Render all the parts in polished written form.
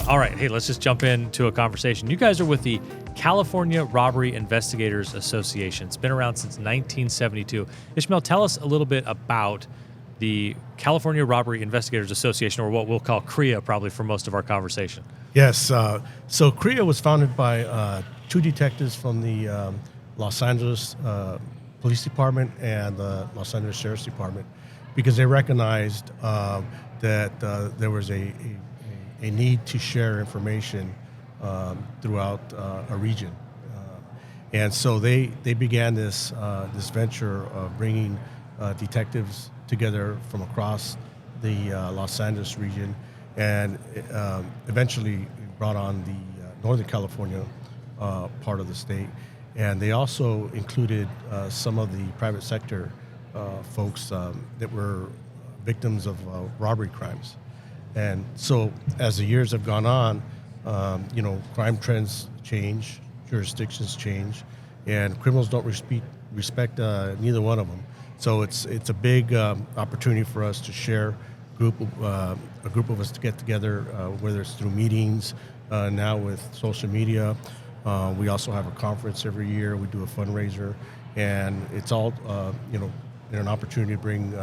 All right, hey, let's just jump into a conversation. You guys are with the California Robbery Investigators Association. It's been around since 1972. Ismael, tell us a little bit about the California Robbery Investigators Association, or what we'll call CRIA probably for most of our conversation. Yes, so CRIA was founded by two detectives from the Los Angeles Police Department and the Los Angeles Sheriff's Department, because they recognized that there was a need to share information throughout a region. And so they began this venture of bringing detectives together from across the Los Angeles region, and eventually brought on the Northern California part of the state. And they also included some of the private sector folks that were victims of robbery crimes. And so as the years have gone on, crime trends change, jurisdictions change, and criminals don't respect neither one of them. So it's a big opportunity for us to share. A group of us to get together, whether it's through meetings, now with social media. We also have a conference every year. We do a fundraiser, and it's all an opportunity to bring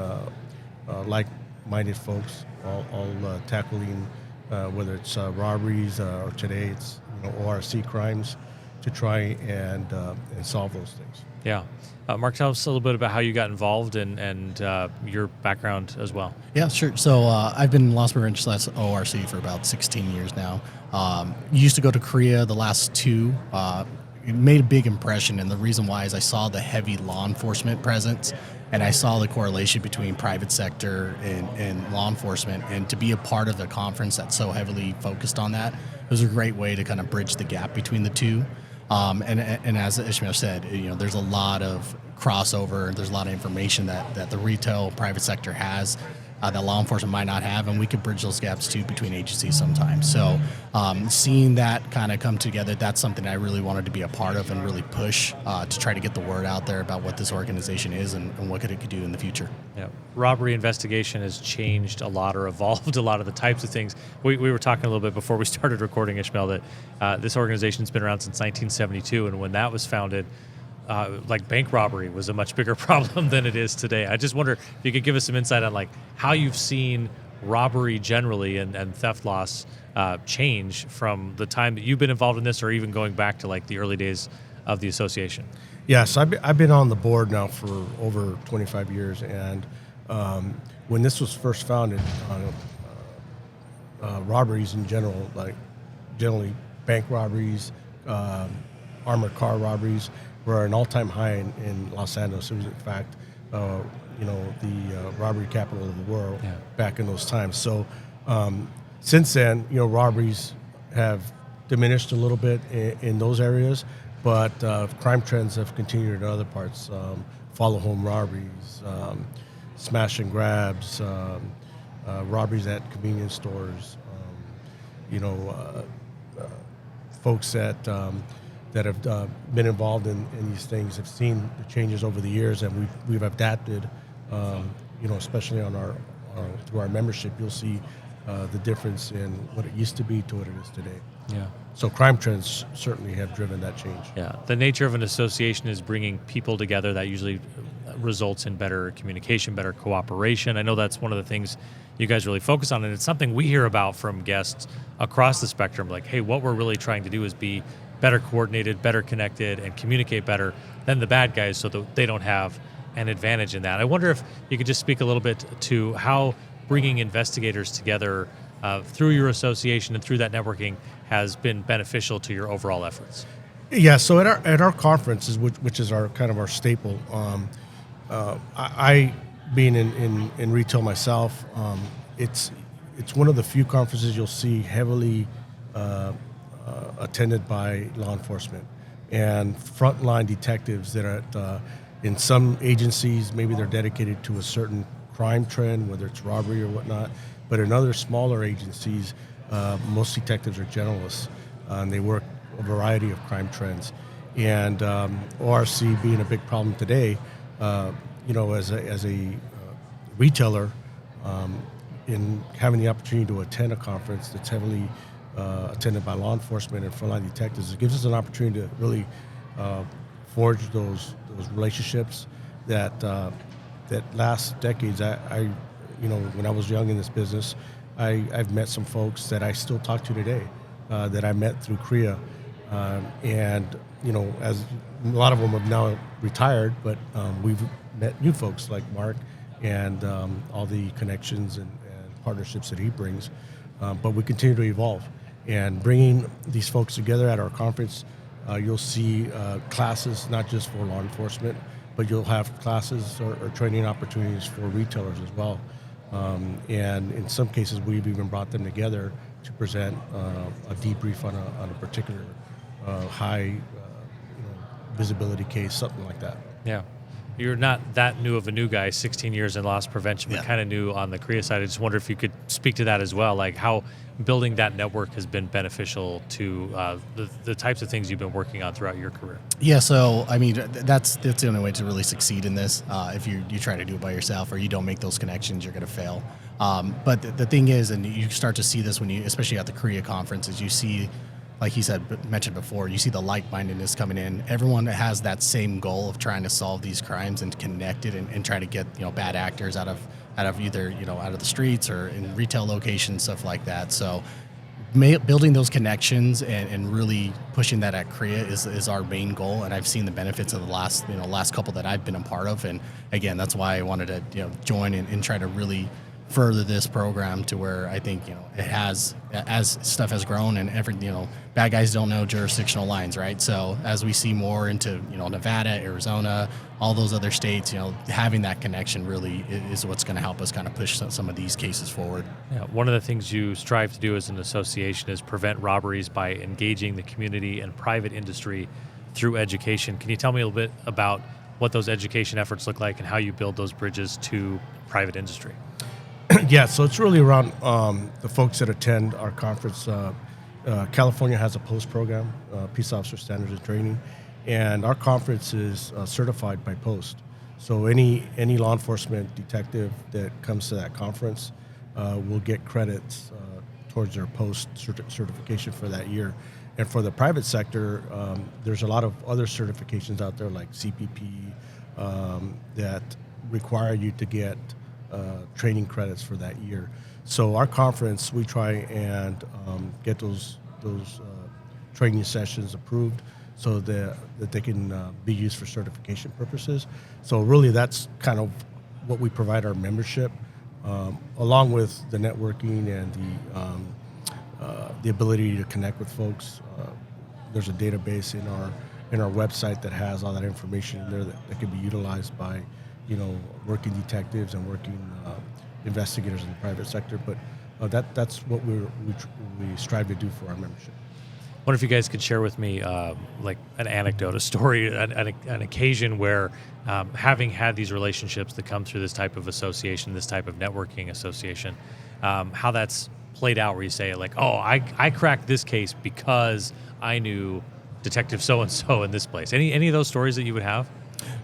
like-minded folks, all tackling whether it's robberies or today it's ORC crimes, to try and solve those things. Yeah. Marc, tell us a little bit about how you got involved and your background as well. Yeah, sure. So I've been in Los Angeles ORC for about 16 years now. Used to go to CRIA the last two. It made a big impression, and the reason why is I saw the heavy law enforcement presence, and I saw the correlation between private sector and law enforcement, and to be a part of the conference that's so heavily focused on that, it was a great way to kind of bridge the gap between the two. And as Ismael said, there's a lot of crossover. There's a lot of information that the retail private sector has that law enforcement might not have, and we could bridge those gaps too between agencies sometimes. So seeing that kind of come together, that's something I really wanted to be a part of and really push to try to get the word out there about what this organization is and what it could do in the future. Yeah, robbery investigation has changed a lot or evolved a lot of the types of things. We were talking a little bit before we started recording, Ismael, that this organization's been around since 1972, and when that was founded, like bank robbery was a much bigger problem than it is today. I just wonder if you could give us some insight on like how you've seen robbery generally and theft loss change from the time that you've been involved in this, or even going back to like the early days of the association. Yes, I've been on the board now for over 25 years, and when this was first founded, robberies in general, like generally bank robberies, armored car robberies, were an all-time high in Los Angeles. It was, in fact, the robbery capital of the world back in those times. So since then, robberies have diminished a little bit in those areas, but crime trends have continued in other parts. Follow-home robberies, smash and grabs, robberies at convenience stores. Folks that have been involved in these things have seen the changes over the years, and we've adapted. Especially on through our membership, you'll see the difference in what it used to be to what it is today. Yeah. So crime trends certainly have driven that change. Yeah. The nature of an association is bringing people together. That usually results in better communication, better cooperation. I know that's one of the things you guys really focus on, and it's something we hear about from guests across the spectrum. Like, hey, what we're really trying to do is be better coordinated, better connected, and communicate better than the bad guys so that they don't have an advantage in that. I wonder if you could just speak a little bit to how bringing investigators together through your association and through that networking has been beneficial to your overall efforts. Yeah, so at our conferences, which is our kind of our staple, I being in retail myself, it's one of the few conferences you'll see heavily attended by law enforcement and frontline detectives that are in some agencies. Maybe they're dedicated to a certain crime trend, whether it's robbery or whatnot, but in other smaller agencies, most detectives are generalists, and they work a variety of crime trends. And ORC being a big problem today, as a retailer, in having the opportunity to attend a conference that's heavily attended by law enforcement and frontline detectives. It gives us an opportunity to really forge those relationships that last decades. I when I was young in this business, I've met some folks that I still talk to today that I met through CRIA, and as a lot of them have now retired, but we've met new folks like Marc and all the connections and partnerships that he brings. But we continue to evolve and bringing these folks together at our conference. You'll see classes not just for law enforcement, but you'll have classes or training opportunities for retailers as well. And in some cases, we've even brought them together to present a debrief on a particular high visibility case, something like that. Yeah. You're not that new of a new guy, 16 years in loss prevention, but kind of new on the CRIA side. I just wonder if you could speak to that as well, like how building that network has been beneficial to the types of things you've been working on throughout your career. Yeah, so I mean that's the only way to really succeed in this. If you try to do it by yourself or you don't make those connections, you're going to fail. But the thing is, and you start to see this when you, especially at the CRIA conferences, you see, like he mentioned before, you see the like-mindedness coming in. Everyone has that same goal of trying to solve these crimes and connect it and try to get bad actors out of either out of the streets or in retail locations, stuff like that. So building those connections and really pushing that at CRIA is our main goal. And I've seen the benefits of the last couple that I've been a part of. And again, that's why I wanted to join and try to really further this program to where I think it has, as stuff has grown and bad guys don't know jurisdictional lines, right? So as we see more into Nevada, Arizona, all those other states, having that connection really is what's going to help us kind of push some of these cases forward. Yeah, one of the things you strive to do as an association is prevent robberies by engaging the community and private industry through education. Can you tell me a little bit about what those education efforts look like and how you build those bridges to private industry? Yeah, so it's really around the folks that attend our conference. California has a POST program, Peace Officer Standards and Training, and our conference is certified by POST. So any law enforcement detective that comes to that conference will get credits towards their POST certification for that year. And for the private sector, there's a lot of other certifications out there like CPP that require you to get training credits for that year. So our conference, we try and get those training sessions approved so that they can be used for certification purposes. So really that's kind of what we provide our membership, along with the networking and the ability to connect with folks. There's a database in our website that has all that information in there that can be utilized by working detectives and working investigators in the private sector. But that's what we strive to do for our membership. I wonder if you guys could share with me like an anecdote, a story, an occasion where having had these relationships that come through this type of association, this type of networking association, how that's played out where you say like, oh, I cracked this case because I knew Detective so-and-so in this place. Any of those stories that you would have?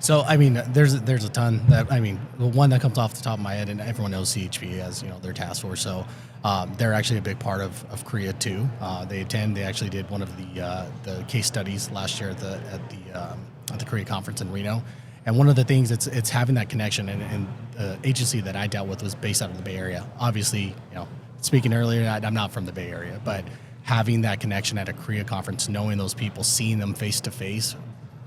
So, I mean, there's a ton the one that comes off the top of my head, and everyone knows CHP as, their task force. So they're actually a big part of CRIA too. They actually did one of the case studies last year at the CRIA conference in Reno. And one of the things it's having that connection, and the agency that I dealt with was based out of the Bay Area. Obviously, speaking earlier, I'm not from the Bay Area, but having that connection at a CRIA conference, knowing those people, seeing them face to face,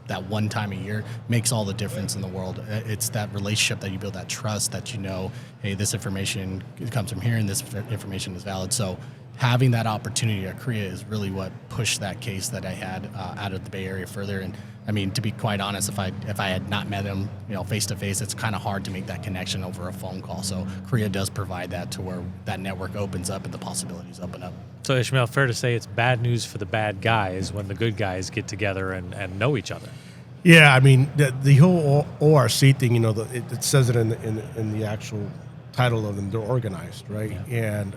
that one time a year makes all the difference in the world. It's that relationship that you build, that trust that hey, this information comes from here and this information is valid. So having that opportunity at CRIA is really what pushed that case that I had out of the Bay Area further. And I mean, to be quite honest, if I had not met him, face to face, it's kind of hard to make that connection over a phone call. So CRIA does provide that to where that network opens up and the possibilities open up. So Ismael, fair to say it's bad news for the bad guys when the good guys get together and know each other. Yeah, I mean the whole ORC thing. It says it in the actual title of them. They're organized, right? Yeah. And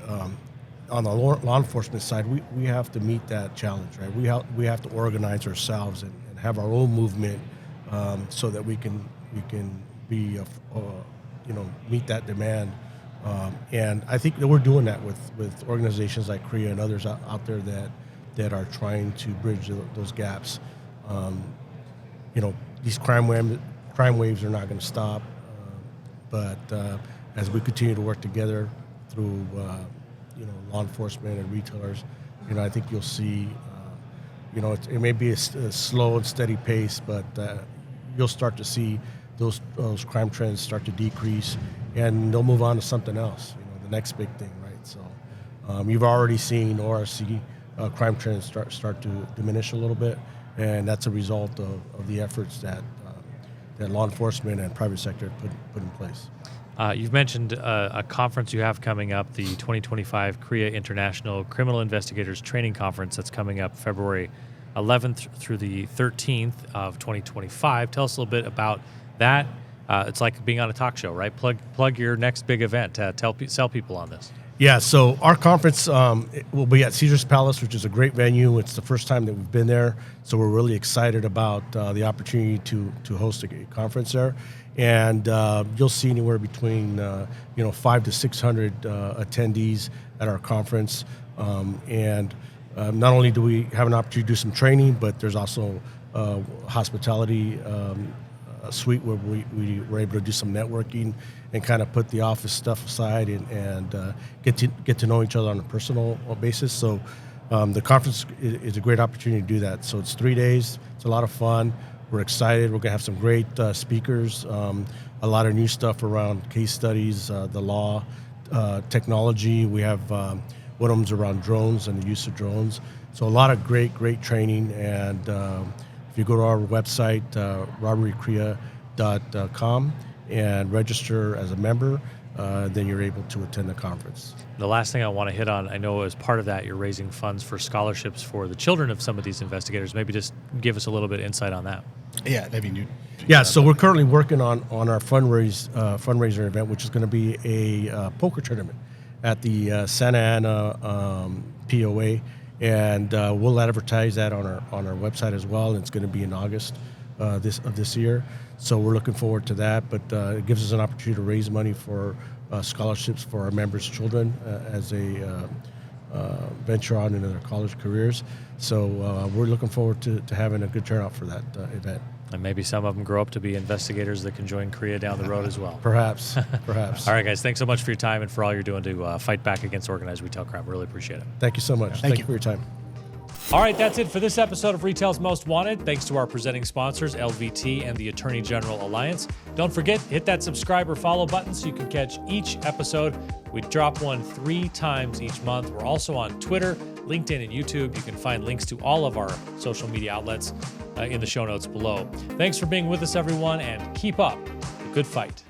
on the law enforcement side, we have to meet that challenge, right? We have to organize ourselves and have our own movement so that we can be meet that demand And I think that we're doing that with organizations like CRIA and others out there that are trying to bridge those gaps. These crime waves are not going to stop, but as we continue to work together through law enforcement and retailers, I think you'll see. It may be a slow and steady pace, but you'll start to see those crime trends start to decrease, and they'll move on to something else. The next big thing, right? So you've already seen ORC crime trends start to diminish a little bit, and that's a result of the efforts that law enforcement and private sector put in place. You've mentioned a conference you have coming up, the 2025 CRIA International Criminal Investigators Training Conference that's coming up February 11th through the 13th of 2025. Tell us a little bit about that. It's like being on a talk show, right? Plug your next big event. Sell people on this. Yeah, so our conference it will be at Caesar's Palace, which is a great venue. It's the first time that we've been there, so we're really excited about the opportunity to host a conference there. And you'll see anywhere between 500 to 600 attendees at our conference. Not only do we have an opportunity to do some training, but there's also hospitality suite where we were able to do some networking and kind of put the office stuff aside and get to know each other on a personal basis. So the conference is a great opportunity to do that. So it's 3 days. It's a lot of fun. We're excited. We're going to have some great speakers, a lot of new stuff around case studies, the law, technology. We have one of them's around drones and the use of drones. So a lot of great training. And if you go to our website, robberycria.com, and register as a member, then you're able to attend the conference. The last thing I want to hit on, I know as part of that, you're raising funds for scholarships for the children of some of these investigators. Maybe just give us a little bit of insight on that. Yeah, that'd be new. Yeah, so we're currently working on our fundraiser event, which is going to be a poker tournament at the Santa Ana POA, and we'll advertise that on our website as well. And it's going to be in August this year, so we're looking forward to that. But it gives us an opportunity to raise money for scholarships for our members' children as they venture on into their college careers. So we're looking forward to having a good turnout for that event. And maybe some of them grow up to be investigators that can join CRIA down the road as well. Perhaps. All right, guys, thanks so much for your time and for all you're doing to fight back against organized retail crime. Really appreciate it. Thank you so much. Thank you for your time. All right, that's it for this episode of Retail's Most Wanted. Thanks to our presenting sponsors, LVT and the Attorney General Alliance. Don't forget, hit that subscribe or follow button so you can catch each episode. We drop one 3 times each month. We're also on Twitter, LinkedIn, and YouTube. You can find links to all of our social media outlets in the show notes below. Thanks for being with us, everyone, and keep up the good fight.